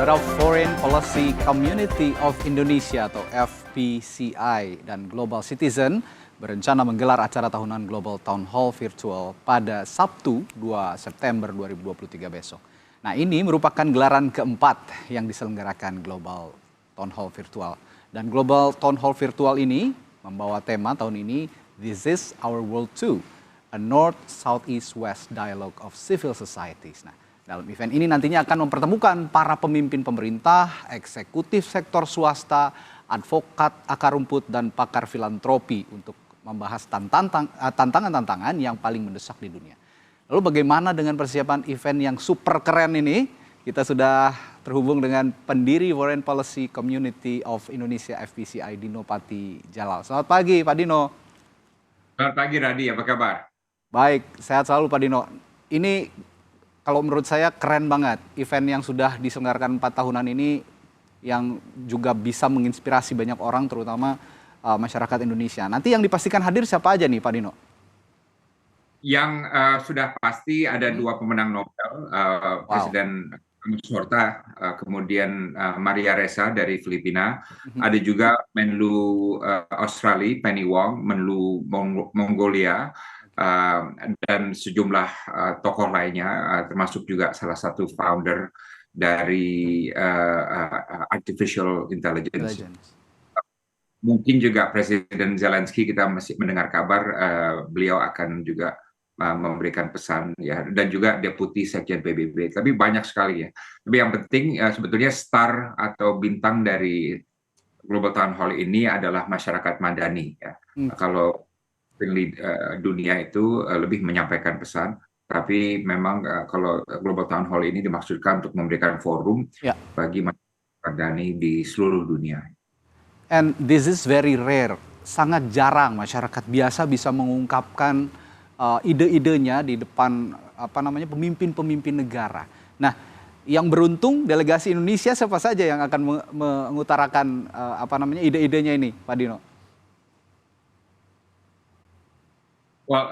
Saudara, Foreign Policy Community of Indonesia atau FPCI dan Global Citizen berencana menggelar acara tahunan Global Town Hall Virtual pada Sabtu 2 September 2023 besok. Nah, ini merupakan gelaran keempat yang diselenggarakan Global Town Hall Virtual. Dan Global Town Hall Virtual ini membawa tema tahun ini, This is Our World Too, a North, South, East, West Dialogue of Civil Societies. Nah, dalam event ini nantinya akan mempertemukan para pemimpin pemerintah, eksekutif sektor swasta, advokat akar rumput, dan pakar filantropi untuk membahas tantangan-tantangan yang paling mendesak di dunia. Lalu bagaimana dengan persiapan event yang super keren ini? Kita sudah terhubung dengan pendiri Foreign Policy Community of Indonesia FPCI, Dino Pati Jalal. Selamat pagi Pak Dino. Selamat pagi Radi, apa kabar? Baik, sehat selalu Pak Dino. Ini kalau menurut saya keren banget event yang sudah diselenggarakan 4 tahunan ini, yang juga bisa menginspirasi banyak orang, terutama masyarakat Indonesia. Nanti yang dipastikan hadir siapa aja nih Pak Dino? Yang sudah pasti ada 2 pemenang Nobel, Presiden Amos Horta, kemudian Maria Ressa dari Filipina, ada juga Menlu Australia, Penny Wong, Menlu Mongolia, dan sejumlah tokoh lainnya, termasuk juga salah satu founder dari Artificial Intelligence. Mungkin juga Presiden Zelensky, kita masih mendengar kabar beliau akan juga memberikan pesan ya, dan juga Deputi Sekjen PBB. Tapi banyak sekali ya. Tapi yang penting sebetulnya star atau bintang dari Global Town Hall ini adalah masyarakat madani ya. Kalau dunia itu lebih menyampaikan pesan, tapi memang kalau Global Town Hall ini dimaksudkan untuk memberikan forum bagi masyarakat madani di seluruh dunia. And this is very rare, sangat jarang masyarakat biasa bisa mengungkapkan ide-idenya di depan pemimpin-pemimpin negara. Nah, yang beruntung delegasi Indonesia siapa saja yang akan mengutarakan ide-idenya ini, Pak Dino? Well,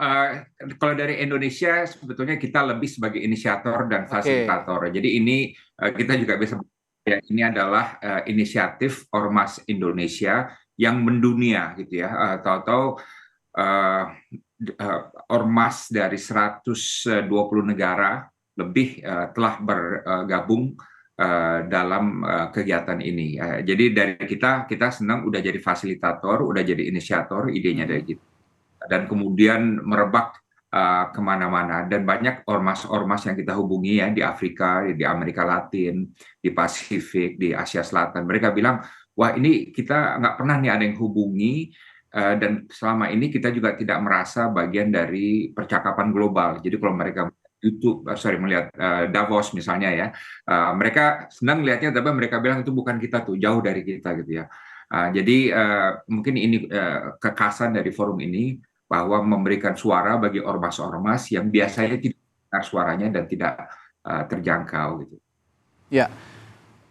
kalau dari Indonesia sebetulnya kita lebih sebagai inisiator dan fasilitator. Jadi ini kita juga bisa, ya, ini adalah inisiatif Ormas Indonesia yang mendunia gitu ya. Tahu-tahu ormas dari 120 negara lebih telah bergabung dalam kegiatan ini. Jadi dari kita senang udah jadi fasilitator, udah jadi inisiator, idenya dari kita. Dan kemudian merebak kemana-mana, dan banyak ormas-ormas yang kita hubungi ya, di Afrika, di Amerika Latin, di Pasifik, di Asia Selatan. Mereka bilang, wah ini kita nggak pernah nih ada yang hubungi, dan selama ini kita juga tidak merasa bagian dari percakapan global. Jadi kalau mereka melihat Davos misalnya ya, mereka senang melihatnya, tapi mereka bilang itu bukan kita tuh, jauh dari kita gitu ya. Jadi mungkin ini kekhasan dari forum ini, bahwa memberikan suara bagi ormas-ormas yang biasanya tidak dengar suaranya dan tidak terjangkau gitu. Ya,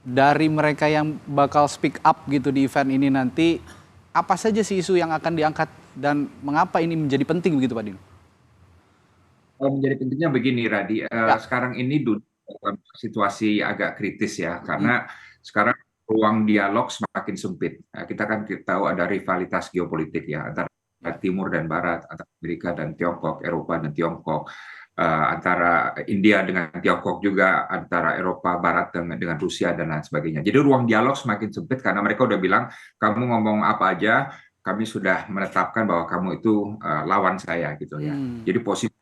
dari mereka yang bakal speak up gitu di event ini nanti, apa saja sih isu yang akan diangkat dan mengapa ini menjadi penting begitu Pak Dino? Menjadi pentingnya begini Radi, sekarang ini dalam situasi agak kritis ya, karena sekarang ruang dialog semakin sempit. Kita kan tahu ada rivalitas geopolitik ya, antara Timur dan Barat, antara Amerika dan Tiongkok, Eropa dan Tiongkok, antara India dengan Tiongkok juga, antara Eropa Barat dengan Rusia dan lain sebagainya. Jadi ruang dialog semakin sempit karena mereka udah bilang, kamu ngomong apa aja, kami sudah menetapkan bahwa kamu itu lawan saya gitu ya. Jadi posisi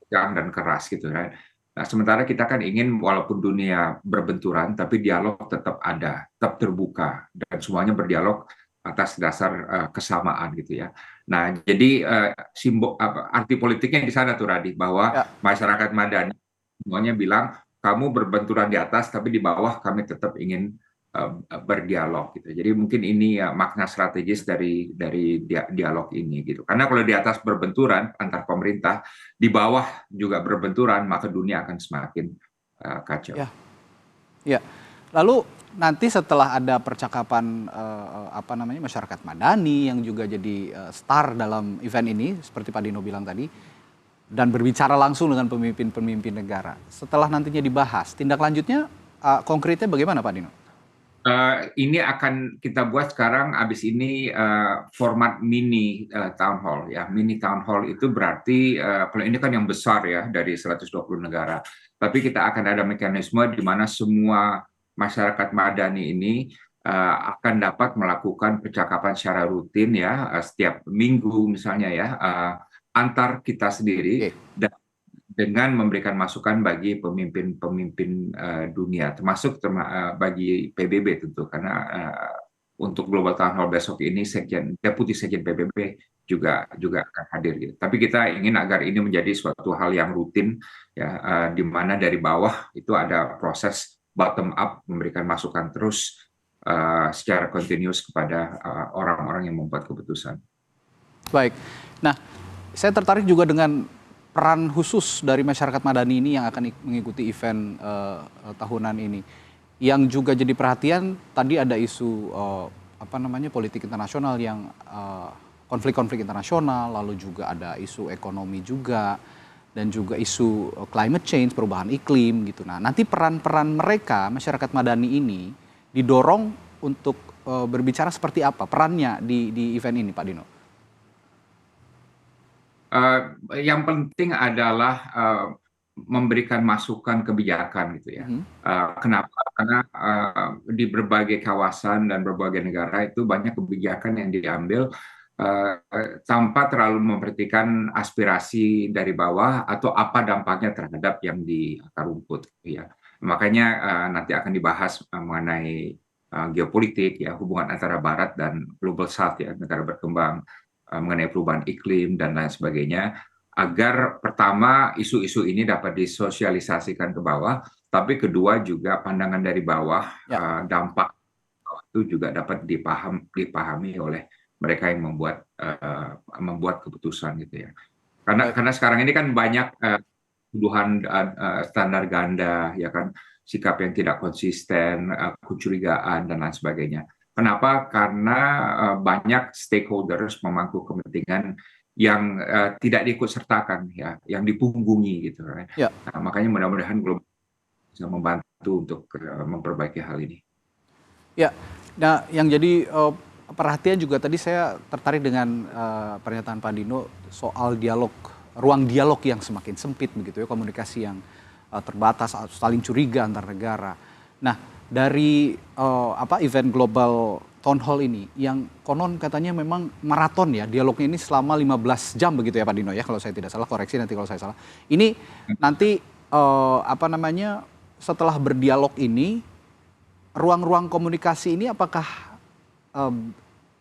tegang dan keras gitu kan. Nah, sementara kita kan ingin walaupun dunia berbenturan, tapi dialog tetap ada, tetap terbuka, dan semuanya berdialog atas dasar kesamaan gitu ya. Nah, jadi arti politiknya di sana tuh Radi, bahwa masyarakat madani semuanya bilang kamu berbenturan di atas, tapi di bawah kami tetap ingin berdialog gitu. Jadi mungkin ini makna strategis dari dialog ini gitu. Karena kalau di atas berbenturan antar pemerintah, di bawah juga berbenturan, maka dunia akan semakin kacau. Ya. Lalu nanti setelah ada percakapan masyarakat madani yang juga jadi star dalam event ini, seperti Pak Dino bilang tadi, dan berbicara langsung dengan pemimpin-pemimpin negara. Setelah nantinya dibahas, tindak lanjutnya konkretnya bagaimana Pak Dino? Ini akan kita buat sekarang, abis ini format mini town hall ya. Mini town hall itu berarti kalau ini kan yang besar ya dari 120 negara. Tapi kita akan ada mekanisme di mana semua masyarakat madani ini akan dapat melakukan percakapan secara rutin ya, setiap minggu misalnya ya, antar kita sendiri. Dan dengan memberikan masukan bagi pemimpin-pemimpin dunia, termasuk bagi PBB tentu, karena untuk Global Town Hall besok ini Deputi Sekjen PBB juga akan hadir gitu. Tapi kita ingin agar ini menjadi suatu hal yang rutin ya, di mana dari bawah itu ada proses bottom up memberikan masukan terus secara kontinus kepada orang-orang yang membuat keputusan. Baik. Nah, saya tertarik juga dengan peran khusus dari masyarakat madani ini yang akan mengikuti event tahunan ini. Yang juga jadi perhatian tadi ada isu politik internasional yang konflik-konflik internasional, lalu juga ada isu ekonomi juga, dan juga isu climate change, perubahan iklim gitu. Nah, nanti peran-peran mereka masyarakat madani ini didorong untuk berbicara seperti apa perannya di event ini, Pak Dino? Yang penting adalah memberikan masukan kebijakan gitu ya. Kenapa? Karena di berbagai kawasan dan berbagai negara itu banyak kebijakan yang diambil tanpa terlalu memperhatikan aspirasi dari bawah atau apa dampaknya terhadap yang di akar rumput gitu ya. Makanya nanti akan dibahas mengenai geopolitik ya, hubungan antara Barat dan Global South ya, negara berkembang, mengenai perubahan iklim dan lain sebagainya, agar pertama isu-isu ini dapat disosialisasikan ke bawah, tapi kedua juga pandangan dari bawah, dampak itu juga dapat dipahami oleh mereka yang membuat keputusan gitu ya. Karena sekarang ini kan banyak tuduhan standar ganda ya kan, sikap yang tidak konsisten, kecurigaan dan lain sebagainya. Kenapa? Karena banyak stakeholders memangku kepentingan yang tidak diikutsertakan ya, yang dipunggungi gitu. Right? Ya. Nah, makanya mudah-mudahan Global bisa membantu untuk memperbaiki hal ini. Ya, nah yang jadi perhatian juga tadi saya tertarik dengan pernyataan Pak Dino soal dialog, ruang dialog yang semakin sempit begitu ya, komunikasi yang terbatas, saling curiga antar negara. Nah, dari event Global Town Hall ini yang konon katanya memang maraton ya, dialognya ini selama 15 jam begitu ya Pak Dino ya, kalau saya tidak salah, koreksi nanti kalau saya salah. Ini nanti setelah berdialog ini, ruang-ruang komunikasi ini apakah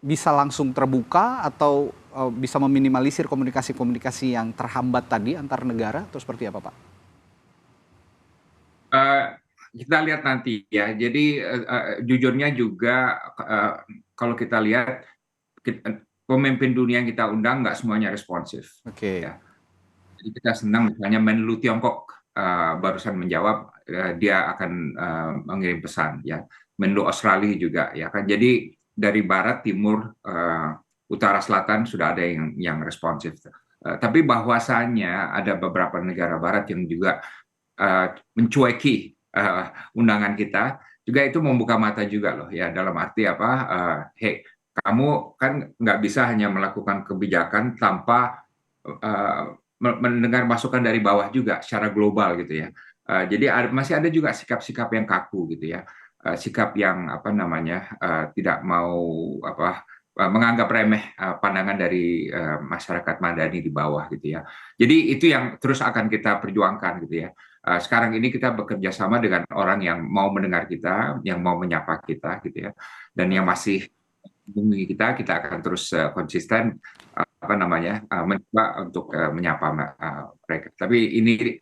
bisa langsung terbuka atau bisa meminimalisir komunikasi-komunikasi yang terhambat tadi antar negara atau seperti apa Pak? Kita lihat nanti ya. Jadi jujurnya juga kalau kita lihat pemimpin dunia yang kita undang nggak semuanya responsif. Oke. Ya. Jadi kita senang misalnya Menlu Tiongkok barusan menjawab, dia akan mengirim pesan ya. Menlu Australia juga ya kan. Jadi dari barat, timur, utara, selatan sudah ada yang responsif. Tapi bahwasannya ada beberapa negara barat yang juga mencueki undangan kita, juga itu membuka mata juga loh ya, dalam arti apa, hey, kamu kan nggak bisa hanya melakukan kebijakan tanpa mendengar masukan dari bawah juga secara global gitu ya. Jadi masih ada juga sikap-sikap yang kaku gitu ya, sikap yang tidak mau menganggap remeh pandangan dari masyarakat madani di bawah gitu ya. Jadi itu yang terus akan kita perjuangkan gitu ya. Sekarang ini kita bekerja sama dengan orang yang mau mendengar kita, yang mau menyapa kita gitu ya, dan yang masih menghubungi kita akan terus konsisten mencoba untuk menyapa mereka. Tapi ini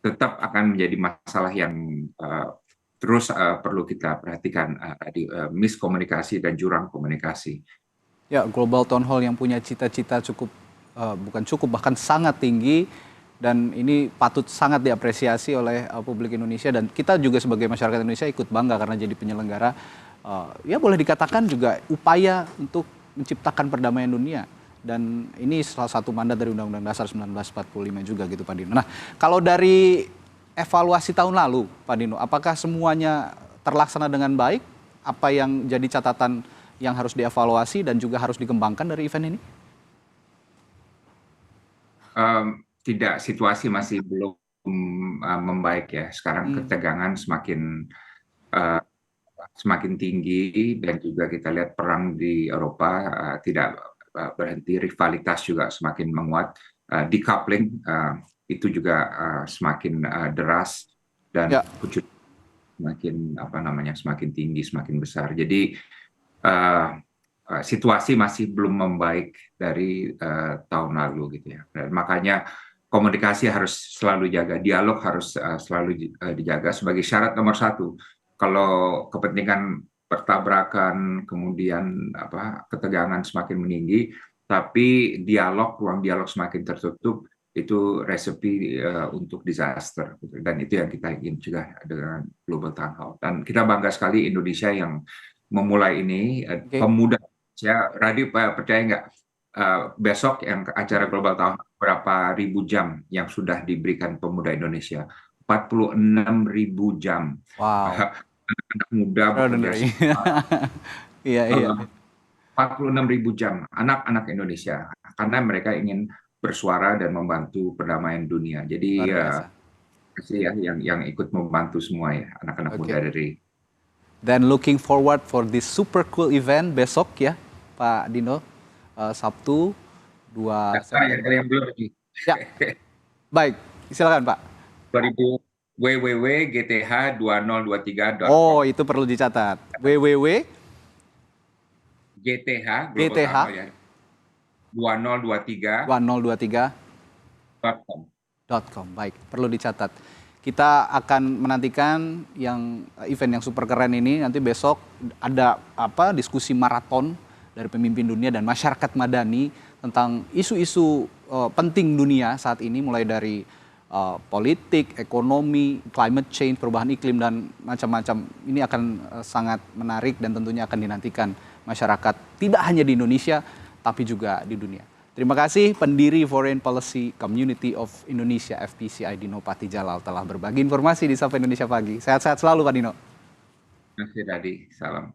tetap akan menjadi masalah yang terus perlu kita perhatikan, miskomunikasi dan jurang komunikasi. Ya, Global Town Hall yang punya cita-cita bahkan sangat tinggi, dan ini patut sangat diapresiasi oleh publik Indonesia, dan kita juga sebagai masyarakat Indonesia ikut bangga karena jadi penyelenggara. Ya boleh dikatakan juga upaya untuk menciptakan perdamaian dunia, dan ini salah satu mandat dari Undang-Undang Dasar 1945 juga gitu Pak Dino. Nah, kalau dari evaluasi tahun lalu, Pak Dino, apakah semuanya terlaksana dengan baik? Apa yang jadi catatan yang harus dievaluasi dan juga harus dikembangkan dari event ini? Tidak, situasi masih belum membaik ya. Sekarang ketegangan uh, semakin tinggi dan juga kita lihat perang di Eropa tidak berhenti, rivalitas juga semakin menguat, decoupling itu juga semakin deras dan Ya, semakin tinggi, semakin besar. Jadi situasi masih belum membaik dari tahun lalu gitu ya. Dan makanya komunikasi harus selalu jaga, dialog harus selalu dijaga sebagai syarat nomor satu. Kalau kepentingan bertabrakan, kemudian ketegangan semakin meninggi, tapi ruang dialog semakin tertutup, itu resepi untuk disaster. Dan itu yang kita ingin juga dengan Global Town Hall. Dan kita bangga sekali Indonesia yang memulai ini, oke. pemuda Indonesia. Radio percaya nggak, besok yang acara Global Town Hall, berapa ribu jam yang sudah diberikan pemuda Indonesia? 46.000 jam. Wow, Anak muda bekerja extraordinary. Iya, iya. 46.000 jam anak-anak Indonesia karena mereka ingin bersuara dan membantu perdamaian dunia. Jadi Luar biasa. kasih ya yang ikut membantu semua ya anak-anak muda Oke. dari. Dan looking forward for this super cool event besok ya, Pak Dino, Sabtu 2 Ada September. yang belum lagi. Ya, baik. Silakan Pak. 2000 www.gth2023.com. Oh, itu perlu dicatat. www GTH Global GTH Town Hall ya. 2023.com. 1023.com. Baik, perlu dicatat. Kita akan menantikan event yang super keren ini. Nanti besok ada diskusi maraton dari pemimpin dunia dan masyarakat madani tentang isu-isu penting dunia saat ini, mulai dari politik, ekonomi, climate change, perubahan iklim, dan macam-macam. Ini akan sangat menarik dan tentunya akan dinantikan masyarakat tidak hanya di Indonesia tapi juga di dunia. Terima kasih pendiri Foreign Policy Community of Indonesia FPCI Dino Patijalal telah berbagi informasi di Sapa Indonesia Pagi. Sehat-sehat selalu Pak Dino. Terima kasih Dadi, salam.